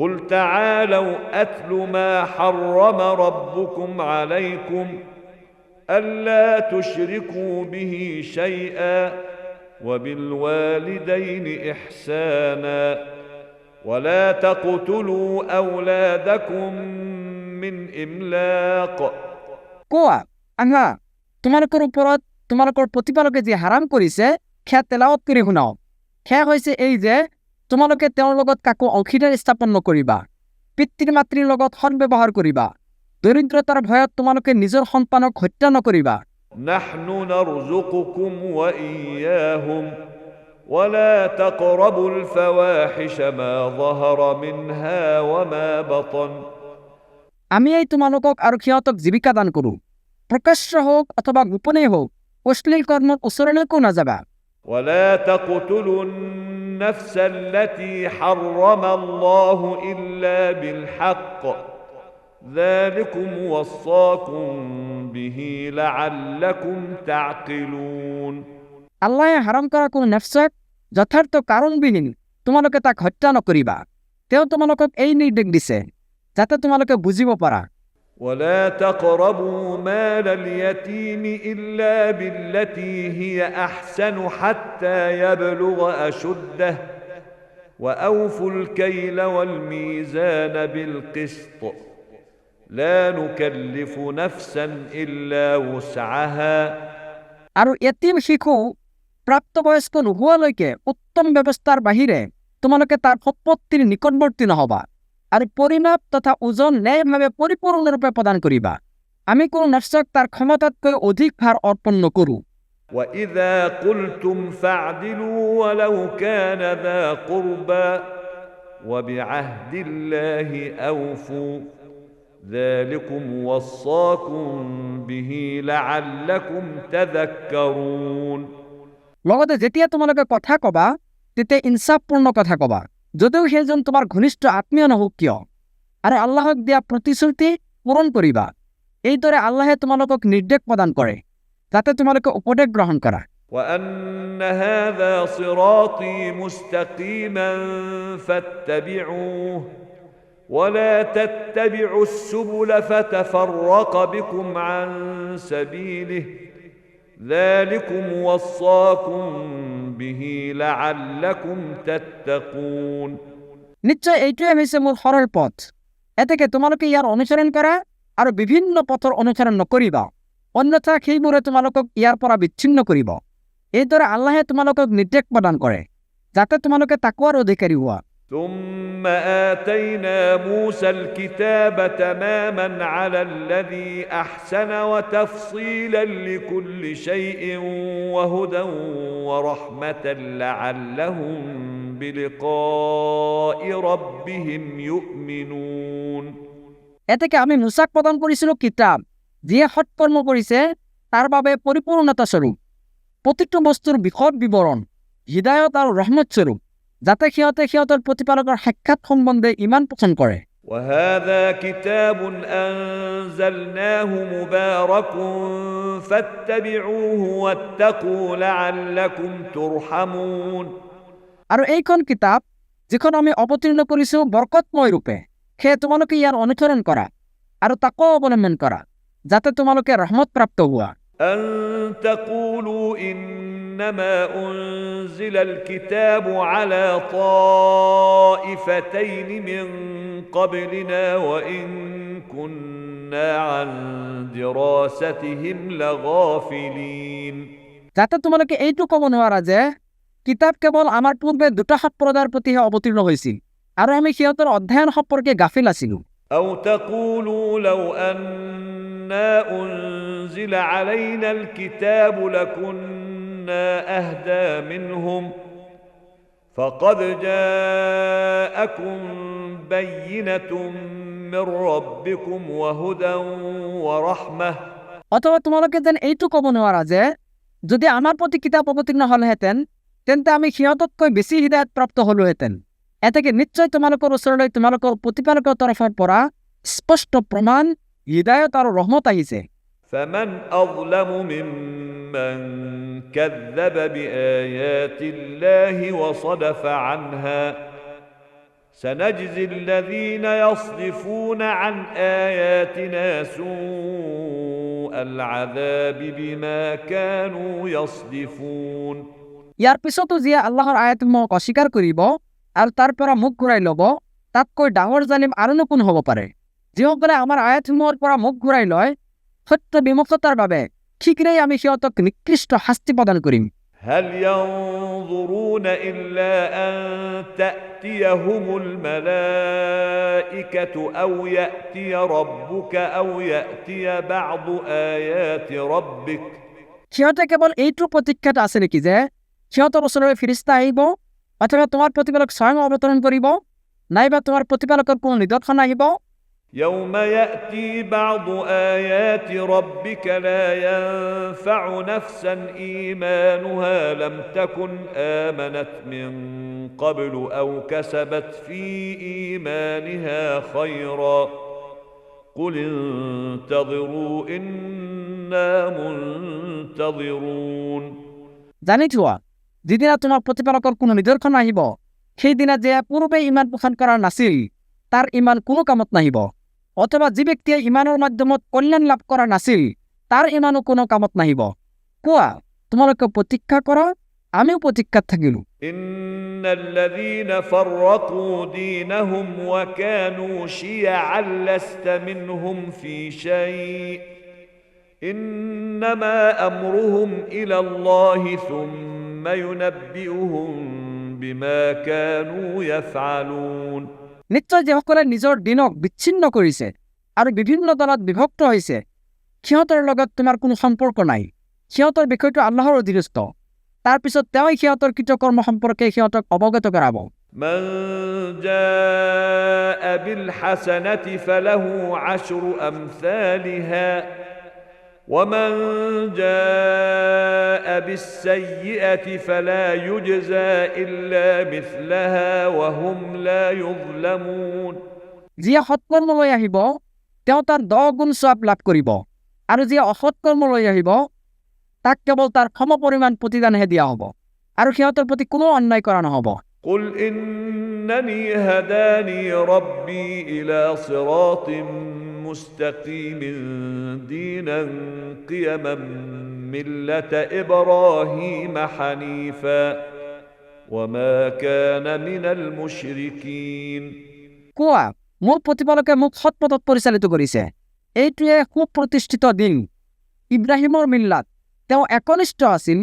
قل تعالوا أتل ما حرم ربكم عليكم ألا تشركوا به شيئا وبالوالدين إحسانا ولا تقتلوا أولادكم من إملاق কোয়া আঙ্গা তোমালোকৰ ওপৰত তোমালোকৰ প্ৰতিপালকে যি হাৰাম কৰিছে সেয়া তেলাৱত কৰি শুনাও। সেয়া হৈছে এই যে তোমালোকে তেওঁৰ লগত কাকো অংশীদাৰ স্থাপন নকৰিবা, পিতৃ মাতৃৰ লগত সদ্ব্যৱহাৰ কৰিবা, দৰিদ্ৰতাৰ ভয়ত তোমালোকে নিজৰ সন্তানক হত্যা নকৰিবা। نحن نرزقكم وإياهم ولا تقربوا الفواحش ما ظهر منها وما بطن আমিয়েই তোমালোকক আৰু সিহঁতক জীৱিকা দান কৰোঁ। প্ৰকাশ্য হওক অথবা গোপনেই হওক অশ্লীল কৰ্মৰ ওচৰলৈকো নাযাবা। ولا تقتلوا النفس التي حرم الله إلا بالحق ذلكم وصاكم به لعلكم تعقلون আল্লাহে হাৰাম কৰা কোনো নেফচক যথাৰ্থ কাৰণবিহীন তোমালোকে তাক হত্যা নকৰিবা। তেওঁ তোমালোকক এই নিৰ্দেশ দিছে যাতে তোমালোকে বুজিব পাৰা। ولا تقربوا مال اليتيم إلا بالتي هي أحسن حتى يبلغ أشده وأوفوا الكيل والميزان بالقسط لا نكلف نفسا إلا وسعها আৰু এতিম শিশু প্ৰাপ্তবয়স্ক নোহোৱালৈকে উত্তম ব্যৱস্থাৰ বাহিৰে তোমালোকে তাৰ সম্পত্তিৰ নিকটৱৰ্তী নহবা আৰু পৰিমাপ তথা ওজন ন্যায়ভাৱে পৰিপূৰ্ণৰূপে প্ৰদান কৰিবা। আমি কোনো নফচক তাৰ ক্ষমতাতকৈ অধিক ভাৰ অৰ্পণ নকৰোঁ। وإذا قلتم فاعدلوا ولو كان ذا قربى وبعهد الله أوفوا ذلكم وصاكم به لعلكم تذكرون লগতে যেতিয়া তোমালোকে কথা কবা তেতিয়া ইনসাফপূৰ্ণ কথা কবা, যদিও সেইজন তোমাৰ ঘনিষ্ঠ আত্মীয় নহওক কিয়, আৰু আল্লাহক দিয়া প্ৰতিশ্ৰুতি পূৰণ কৰিবা। এইদৰে আল্লাহে তোমালোকক নিৰ্দেশ প্ৰদান কৰে যাতে তোমালোকে উপদেশ গ্ৰহণ কৰা। وأن هذا صراطي مستقيما فاتبعوه ولا تتبعوا السبل فتفرق بكم عن سبيله ذلكم وصاكم به لعلكم تتقون নিশ্চয় এইটোৱে হৈছে মোৰ সৰল পথ, এতেকে তোমালোকে ইয়াৰ অনুসৰণ কৰা আৰু বিভিন্ন পথৰ অনুসৰণ নকৰিবা, অন্যথা সেইবোৰে তোমালোকক ইয়াৰ পৰা বিচ্ছিন্ন কৰিব। এইদৰে আল্লাহে তোমালোকক নিৰ্দেশ প্ৰদান কৰে যাতে তোমালোকে তাকৱাৰ অধিকাৰী হোৱা। ثم آتينا موسى الكتاب تماما على الذي أحسن وتفصيلا لكل شيء وهدى ورحمة لعلهم بلقاء ربهم يؤمنون এতেকে আমি মুসাক প্ৰদান কৰিছিলোঁ কিতাপ যিয়ে সৎকৰ্ম কৰিছে তাৰ বাবে পৰিপূৰ্ণতা স্বৰূপ, প্ৰতিটো বস্তুৰ বিশদ বিৱৰণ, হৃদায়ত আৰু ৰহমত স্বৰূপ, যাতে সিহঁতে সিহঁতৰ প্ৰতিপালকৰ সাক্ষাৎ সম্বন্ধে ইমান পোষণ কৰে। وهذا كتاب أنزلناه مبارك فاتبعوه واتقوا لعلكم ترحمون আৰু এইখন কিতাপ যিখন আমি অৱতীৰ্ণ কৰিছোঁ বৰকতময় ৰূপে, সেয়ে তোমালোকে ইয়াৰ অনুসৰণ কৰা আৰু তাকো অৱলম্বন কৰা যাতে তোমালোকে ৰহমত প্ৰাপ্ত হোৱা। أن تقولوا إنما أنزل الكتاب على طائفتين من قبلنا وإن كنا عن دراستهم لغافلين যাতে তোমালোকে এইটো ক'ব নোৱাৰা যে কিতাপ কেৱল আমাৰ পূৰ্বে দুটা সম্প্ৰদায়ৰ প্ৰতিহে অৱতীৰ্ণ হৈছিল আৰু আমি সিহঁতৰ অধ্যয়ন সম্পৰ্কে গাফিল আছিলোঁ। أو تقولوا لو أنا أنزل علينا الكتاب لكنا أهدى منهم فقد جاءكم بينة من ربكم وهدى ورحمة অথবা তোমালোকে যেন এইটো ক'ব নোৱাৰা যে যদি আমাৰ প্ৰতি কিতাপ অৱতীৰ্ণ হ'লহেঁতেন তেন্তে আমি সিহঁততকৈ বেছি হৃদায়ত প্ৰাপ্ত হ'লোহেঁতেন। এতেকে নিশ্চয় তোমালোকৰ ওচৰলৈ তোমালোকৰ প্ৰতিপালকৰ তৰফৰ পৰা স্পষ্ট প্ৰমাণ, হৃদায়ত আৰু ৰহমত আহিছে। فمن أظلم ممن كذب بآيات الله وصدف عنها سنجزي الذين يصدفون عن آياتنا سوء العذاب بما كانوا يصدفون ইয়াৰ পিছতো যিয়ে আল্লাহৰ আয়াতসমূহক অস্বীকাৰ কৰিব আৰু তাৰ পৰা মুখ ঘূৰাই ল'ব, তাতকৈ ডাঙৰ জালিম আৰুনো কোন হ'ব পাৰে? যিসকলে আমাৰ আয়াতসমূহৰ পৰা মুখ ঘূৰাই লয়, সত্য বিমুখতাৰ বাবে শীঘ্ৰেই আমি সিহঁতক নিকৃষ্ট শাস্তি প্ৰদান কৰিম। هل ينظرون إلا أن تأتيهم الملائكة أو يأتي ربك أو يأتي بعض آيات ربك সিহঁতে কেৱল এইটো প্ৰতীক্ষাত আছে নেকি যে সিহঁতৰ ওচৰলৈ ফিৰিস্তা আহিব, অথবা তোমাৰ প্ৰতিপালক স্বয়ং অৱতৰণ কৰিব, নাইবা তোমাৰ প্ৰতিপালকৰ কোনো নিদৰ্শন আহিব? يوم يأتي بعض آيات ربك لا ينفع نفسا إيمانها لم تكن آمنت من قبل أو كسبت في إيمانها خيرا قل انتظروا إنا منتظرون জানি থোৱা, যিদিনা তোমাৰ প্ৰতিপালকৰ কোনো নিদৰ্শন আহিব, সেইদিনা যে পূৰ্বে ইমান পোষণ কৰা নাছিল তাৰ ইমান কোনো কামত নাহিব, অথবা যি ব্যক্তিয়ে ইমানৰ মাধ্যমত কল্যাণ লাভ কৰা নাছিল তাৰ ইমানো কোনো কামত নাহিব। কোৱা, তোমালোকে প্ৰতীক্ষা কৰা, আমিও প্ৰতীক্ষাত থাকিলো। إن الذين فرقوا دينهم وكانوا شيعا لست منهم في شيء إنما أمرهم إلى الله ثم ينبئهم بما كانوا يفعلون নিশ্চয় যিসকলে নিজৰ দিনক বিচ্ছিন্ন কৰিছে আৰু বিভিন্ন দলত বিভক্ত হৈছে, সিহঁতৰ লগত তোমাৰ কোনো সম্পৰ্ক নাই। সিহঁতৰ বিষয়টো আল্লাহৰ অধীনস্থ। তাৰপিছত তেওঁই সিহঁতৰ কৃতকৰ্ম সম্পৰ্কে সিহঁতক অৱগত কৰাব। من جاء بالحسنة فله عشر أمثالها ومن جاء بالسيئة فلا يجزى إلا مثلها وهم لا يظلمون যিয়ে সৎকৰ্ম লৈ আহিব তেওঁ তাৰ 10 গুণ সওৱাব লাভ কৰিব, আৰু যিয়ে অসৎকৰ্ম লৈ আহিব তাক কেৱল তাৰ সমপৰিমাণ প্ৰতিদানহে দিয়া হ'ব, আৰু সিহঁতৰ প্ৰতি কোনো অন্যায় কৰা নহ'ব। قل إنني هداني ربي إلى صراط مستقيم دينا قيما ملة إبراهيم حنيفا وما كان من المشركين কোৱা, মোৰ প্ৰতিপালকে মোক সৎপথত পৰিচালিত কৰিছে, এইটোৱে সুপ্ৰতিষ্ঠিত দিন, ইব্ৰাহিমৰ মিল্লাত। তেওঁ একনিষ্ঠ আছিল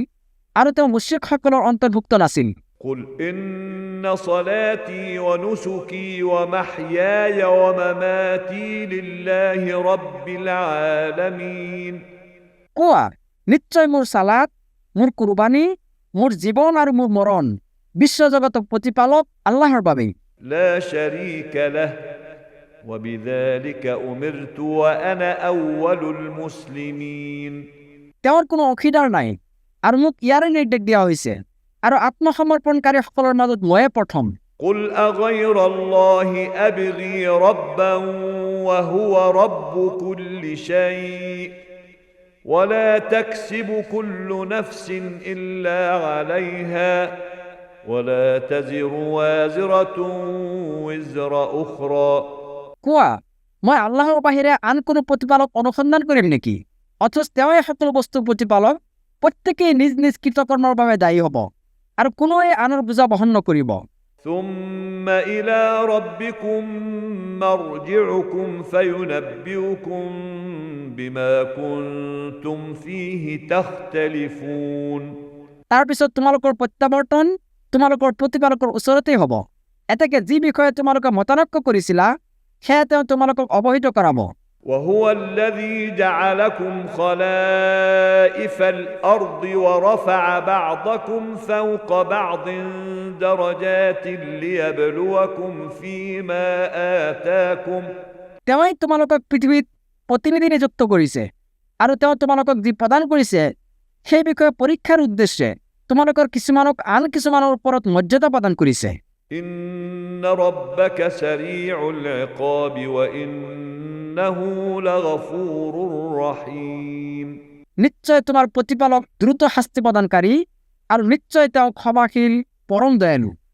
আৰু তেওঁ মুশ্ৰিকসকলৰ অন্তৰ্ভুক্ত নাছিল। قل إن صلاتي ونسكي ومحياي ومماتي لله رب العالمين কোৱা, নিশ্চয় মোৰ সালাত, মোৰ কুৰবানী, মোৰ জীৱন আৰু মোৰ মৰণ বিশ্বজগতৰ প্ৰতিপালক আল্লাহৰ বাবে। لا شريك له وبذلك أمرت وأنا أول المسلمين তেওঁৰ কোনো অংশীদাৰ নাই আৰু মোক ইয়াৰে নিৰ্দেশ দিয়া হৈছে, আৰু আত্মসমৰ্পণকাৰীসকলৰ মাজত ময়ে প্ৰথম। قل أغير الله أبغي ربا وهو رب كل شيء ولا تكسب كل نفس إلا عليها ولا تزر وازرة وزر أخرى কোৱা, মই আল্লাহৰ বাহিৰে আন কোনো প্ৰতিপালক অনুসন্ধান কৰিম নেকি? অথচ তেওঁই সকলো বস্তুৰ প্ৰতিপালক, প্ৰত্যেকেই নিজ নিজ কৃতকৰ্মৰ বাবে দায়ী হ'ব, আৰু কোনোৱে আনৰ বোজা বহন নকৰিব। ثم إلى ربكم مرجعكم فينبئكم بما كنتم فيه تختلفون তাৰপিছত তোমালোকৰ প্ৰত্যাৱৰ্তন তোমালোকৰ প্ৰতিপালকৰ ওচৰতেই হ'ব। এতেকে যি বিষয়ে তোমালোকে মতানৈক্য কৰিছিলা সেয়া তেওঁ তোমালোকক অৱহিত কৰাব। وهو الذي جعلكم خلائف الأرض ورفع بعضكم فوق بعض درجات ليبلوكم فيما آتاكم তেওঁই তোমালোকক পৃথিৱীত প্ৰতিনিধি নিযুক্ত কৰিছে, আৰু তেওঁ তোমালোকক যি প্ৰদান কৰিছে সেই বিষয়ে পৰীক্ষাৰ উদ্দেশ্যে তোমালোকৰ কিছুমানক আন কিছুমানৰ ওপৰত মৰ্যাদা প্ৰদান কৰিছে। إن ربك سريع العقاب وإنه لغفور رحيم নিশ্চয় তোমাৰ প্ৰতিপালক দ্ৰুত শাস্তি প্ৰদানকাৰী, আৰু নিশ্চয় তেওঁ ক্ষমাশীল পৰম দয়ালু।